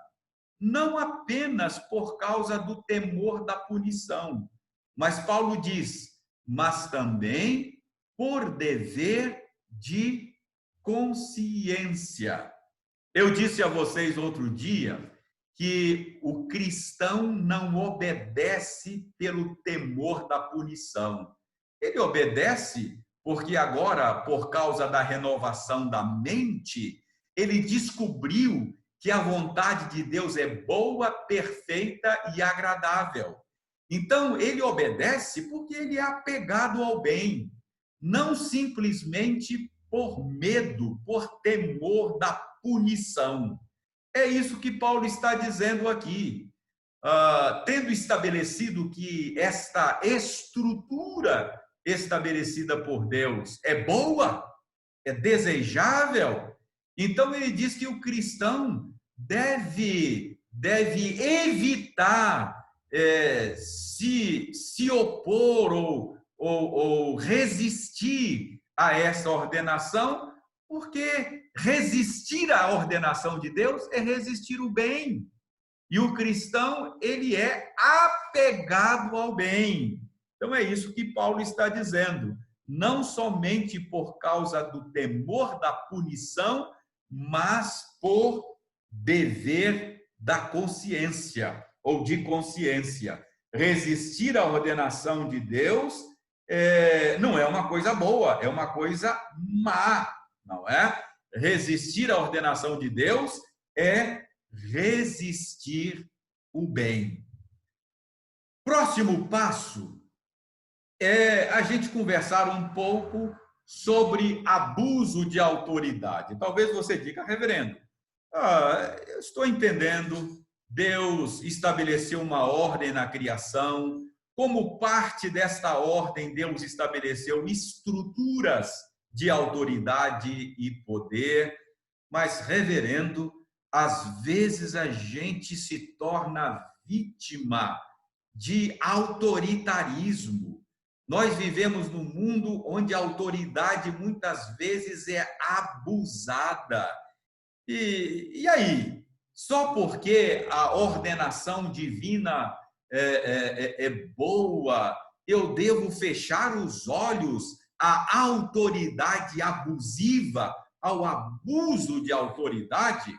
Não apenas por causa do temor da punição, mas Paulo diz, mas também por dever de consciência. Eu disse a vocês outro dia que o cristão não obedece pelo temor da punição. Ele obedece porque agora, por causa da renovação da mente, ele descobriu que a vontade de Deus é boa, perfeita e agradável. Então, ele obedece porque ele é apegado ao bem, não simplesmente por medo, por temor da punição. É isso que Paulo está dizendo aqui. Tendo estabelecido que esta estrutura estabelecida por Deus é boa, é desejável, então ele diz que o cristão deve evitar se opor ou resistir a essa ordenação, porque resistir à ordenação de Deus é resistir o bem. E o cristão, ele é apegado ao bem. Então é isso que Paulo está dizendo. Não somente por causa do temor da punição, mas por dever da consciência, ou de consciência. Resistir à ordenação de Deus não é uma coisa boa, é uma coisa má, não é? Resistir à ordenação de Deus é resistir o bem. Próximo passo é a gente conversar um pouco sobre abuso de autoridade. Talvez você diga, reverendo, eu estou entendendo, Deus estabeleceu uma ordem na criação, como parte desta ordem, Deus estabeleceu estruturas de autoridade e poder, mas, reverendo, às vezes a gente se torna vítima de autoritarismo. Nós vivemos num mundo onde a autoridade muitas vezes é abusada. E aí? Só porque a ordenação divina é boa, eu devo fechar os olhos à autoridade abusiva, ao abuso de autoridade?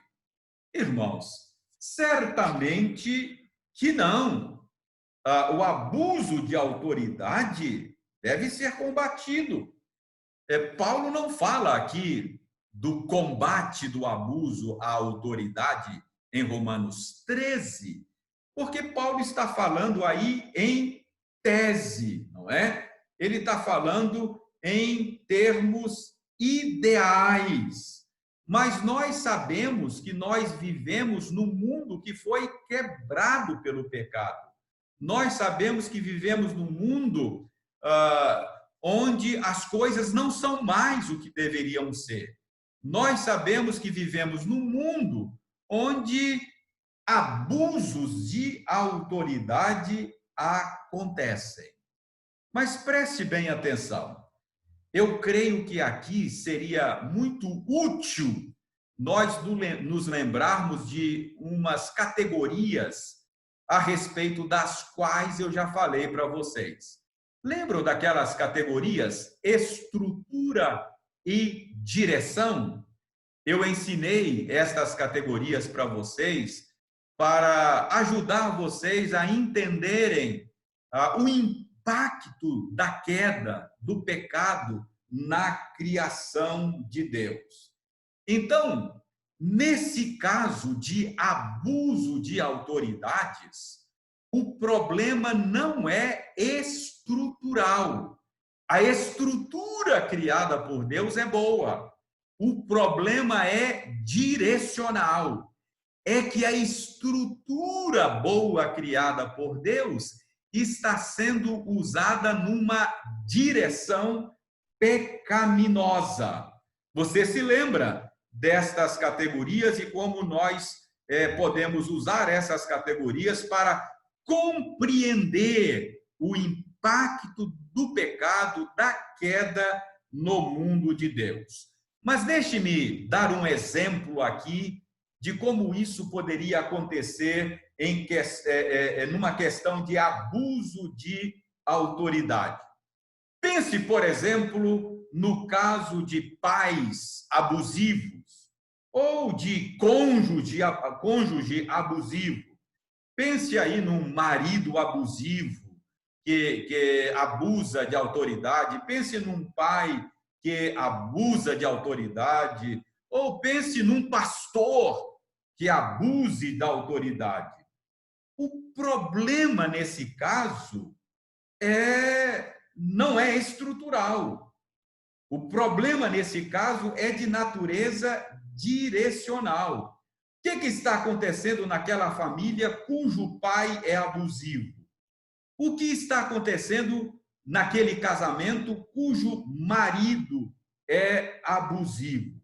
Irmãos, certamente que não. O abuso de autoridade deve ser combatido. Paulo não fala aqui do combate do abuso à autoridade em Romanos 13, porque Paulo está falando aí em tese, não é? Ele está falando em termos ideais. Mas nós sabemos que nós vivemos num mundo que foi quebrado pelo pecado. Nós sabemos que vivemos num mundo onde as coisas não são mais o que deveriam ser. Nós sabemos que vivemos num mundo onde abusos de autoridade acontecem. Mas preste bem atenção. Eu creio que aqui seria muito útil nós nos lembrarmos de umas categorias a respeito das quais eu já falei para vocês. Lembram daquelas categorias estrutura e direção? Eu ensinei estas categorias para vocês para ajudar vocês a entenderem o impacto da queda, do pecado na criação de Deus. Então, nesse caso de abuso de autoridades, o problema não é estrutural. A estrutura criada por Deus é boa. O problema é direcional. É que a estrutura boa criada por Deus está sendo usada numa direção pecaminosa. Você se lembra destas categorias e como nós podemos usar essas categorias para compreender o impacto do pecado, da queda no mundo de Deus. Mas deixe-me dar um exemplo aqui de como isso poderia acontecer numa questão de abuso de autoridade. Pense, por exemplo, no caso de pais abusivos ou de cônjuge abusivo. Pense aí num marido abusivo que abusa de autoridade. Pense num pai que abusa de autoridade. Ou pense num pastor que abuse da autoridade. O problema nesse caso não é estrutural. O problema nesse caso é de natureza direcional. O que está acontecendo naquela família cujo pai é abusivo? O que está acontecendo naquele casamento cujo marido é abusivo?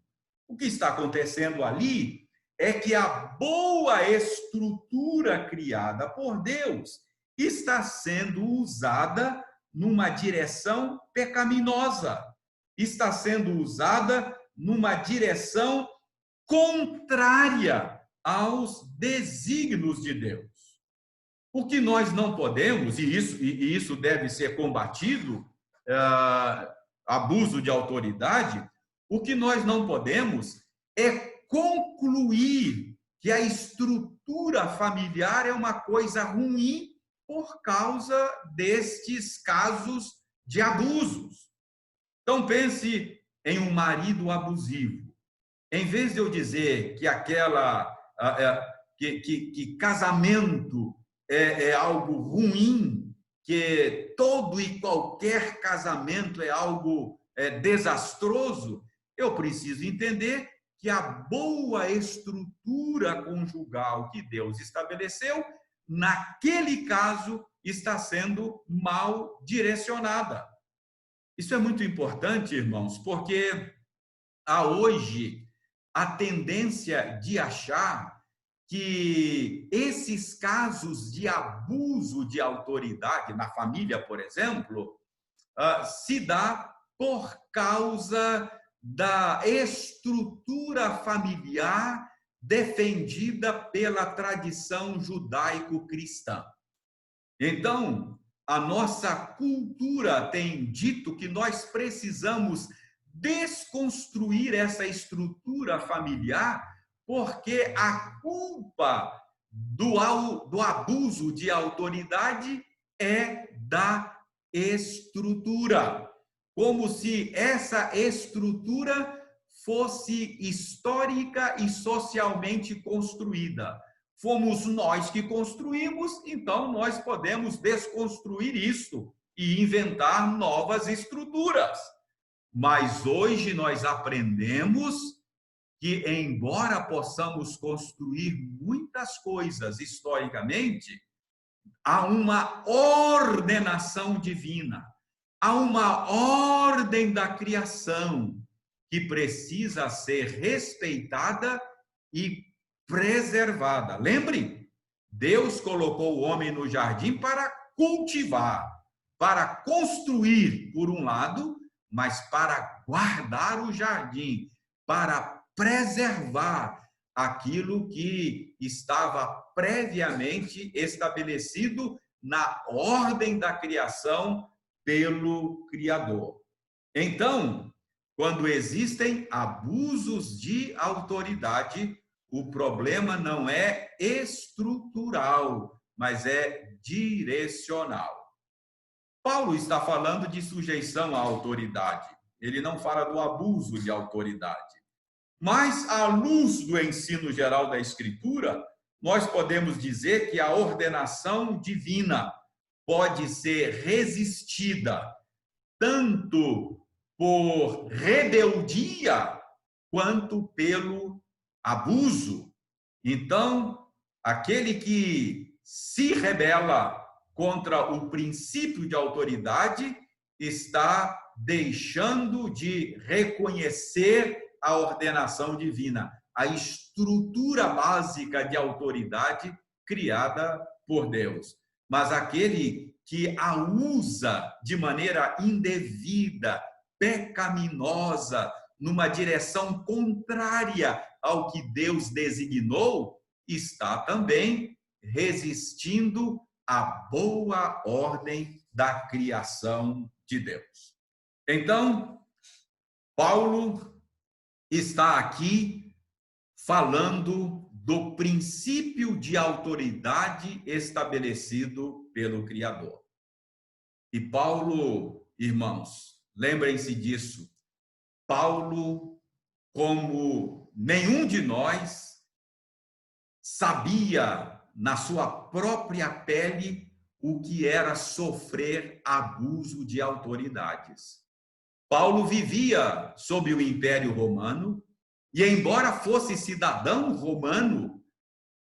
O que está acontecendo ali é que a boa estrutura criada por Deus está sendo usada numa direção pecaminosa, está sendo usada numa direção contrária aos desígnios de Deus. O que nós não podemos, e isso deve ser combatido, abuso de autoridade, o que nós não podemos é concluir que a estrutura familiar é uma coisa ruim por causa destes casos de abusos. Então, pense em um marido abusivo. Em vez de eu dizer que que casamento é algo ruim, que todo e qualquer casamento é algo desastroso, eu preciso entender que a boa estrutura conjugal que Deus estabeleceu, naquele caso, está sendo mal direcionada. Isso é muito importante, irmãos, porque há hoje a tendência de achar que esses casos de abuso de autoridade na família, por exemplo, se dá por causa da estrutura familiar defendida pela tradição judaico-cristã. Então, a nossa cultura tem dito que nós precisamos desconstruir essa estrutura familiar, porque a culpa do abuso de autoridade é da estrutura, como se essa estrutura fosse histórica e socialmente construída. Fomos nós que construímos, então nós podemos desconstruir isso e inventar novas estruturas. Mas hoje nós aprendemos que, embora possamos construir muitas coisas historicamente, há uma ordenação divina, há uma ordem da criação que precisa ser respeitada e preservada. Lembre, Deus colocou o homem no jardim para cultivar, para construir, por um lado, mas para guardar o jardim, para preservar aquilo que estava previamente estabelecido na ordem da criação pelo Criador. Então, quando existem abusos de autoridade, o problema não é estrutural, mas é direcional. Paulo está falando de sujeição à autoridade. Ele não fala do abuso de autoridade. Mas, à luz do ensino geral da Escritura, nós podemos dizer que a ordenação divina pode ser resistida tanto por rebeldia quanto pelo abuso. Então, aquele que se rebela contra o princípio de autoridade está deixando de reconhecer a ordenação divina, a estrutura básica de autoridade criada por Deus. Mas aquele que a usa de maneira indevida, pecaminosa, numa direção contrária ao que Deus designou, está também resistindo à boa ordem da criação de Deus. Então, Paulo está aqui falando do princípio de autoridade estabelecido pelo Criador. E Paulo, irmãos, lembrem-se disso, Paulo, como nenhum de nós, sabia na sua própria pele o que era sofrer abuso de autoridades. Paulo vivia sob o Império Romano e, embora fosse cidadão romano,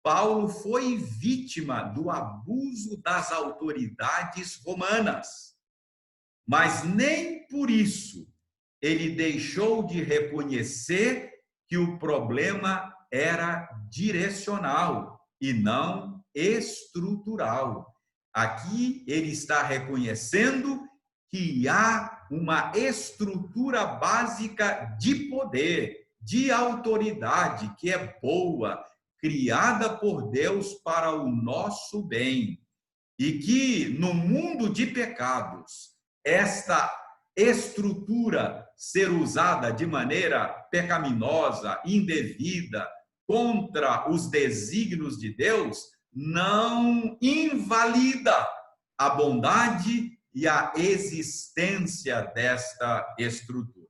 Paulo foi vítima do abuso das autoridades romanas. Mas nem por isso ele deixou de reconhecer que o problema era direcional e não estrutural. Aqui ele está reconhecendo que há uma estrutura básica de poder, de autoridade, que é boa, criada por Deus para o nosso bem. E que no mundo de pecados, esta estrutura ser usada de maneira pecaminosa, indevida, contra os desígnios de Deus, não invalida a bondade e a existência desta estrutura.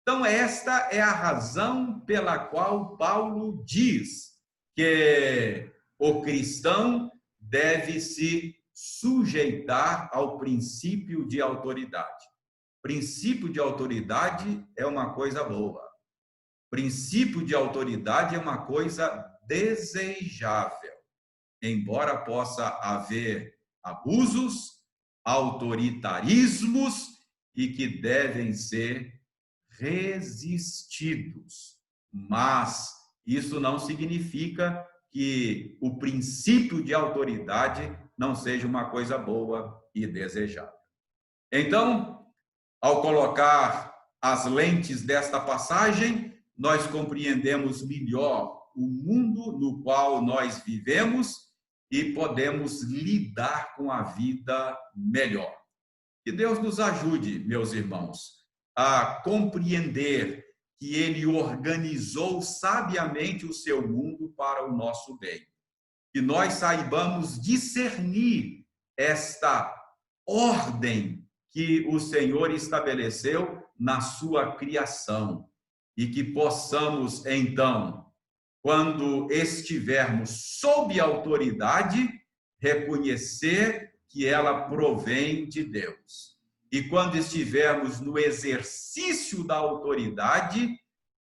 Então, esta é a razão pela qual Paulo diz que o cristão deve se sujeitar ao princípio de autoridade. Princípio de autoridade é uma coisa boa. Princípio de autoridade é uma coisa desejável, embora possa haver abusos, autoritarismos e que devem ser resistidos. Mas isso não significa que o princípio de autoridade não seja uma coisa boa e desejável. Então, ao colocar as lentes desta passagem, nós compreendemos melhor o mundo no qual nós vivemos e podemos lidar com a vida melhor. Que Deus nos ajude, meus irmãos, a compreender que Ele organizou sabiamente o seu mundo para o nosso bem. Que nós saibamos discernir esta ordem que o Senhor estabeleceu na sua criação e que possamos, então, quando estivermos sob autoridade, reconhecer que ela provém de Deus. E quando estivermos no exercício da autoridade,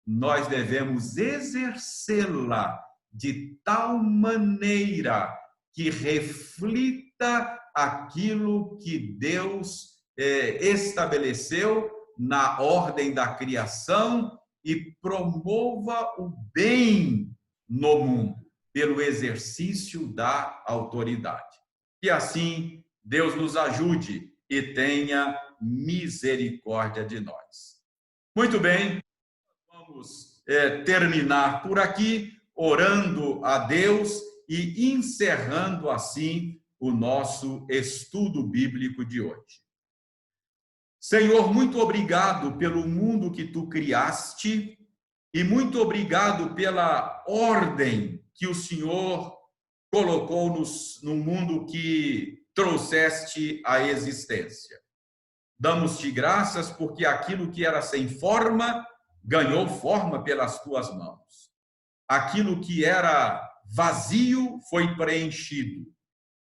nós devemos exercê-la de tal maneira que reflita aquilo que Deus estabeleceu na ordem da criação e promova o bem no mundo pelo exercício da autoridade. Que assim Deus nos ajude e tenha misericórdia de nós. Muito bem, vamos terminar por aqui, orando a Deus e encerrando assim o nosso estudo bíblico de hoje. Senhor, muito obrigado pelo mundo que tu criaste e muito obrigado pela ordem que o Senhor colocou no mundo que trouxeste à existência. Damos-te graças porque aquilo que era sem forma ganhou forma pelas tuas mãos. Aquilo que era vazio foi preenchido,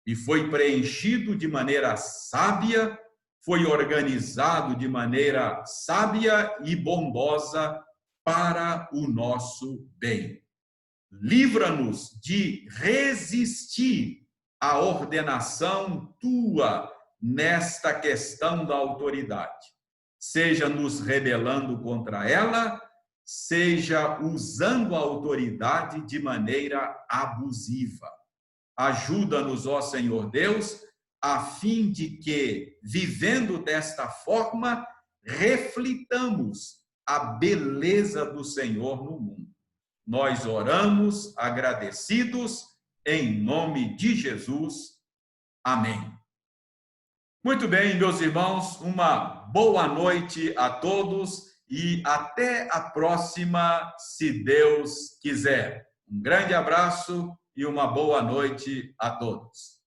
e foi preenchido de maneira sábia, foi organizado de maneira sábia e bondosa para o nosso bem. Livra-nos de resistir à ordenação tua nesta questão da autoridade, seja nos rebelando contra ela, seja usando a autoridade de maneira abusiva. Ajuda-nos, ó Senhor Deus, a fim de que, vivendo desta forma, reflitamos a beleza do Senhor no mundo. Nós oramos agradecidos em nome de Jesus. Amém. Muito bem, meus irmãos, uma boa noite a todos e até a próxima, se Deus quiser. Um grande abraço e uma boa noite a todos.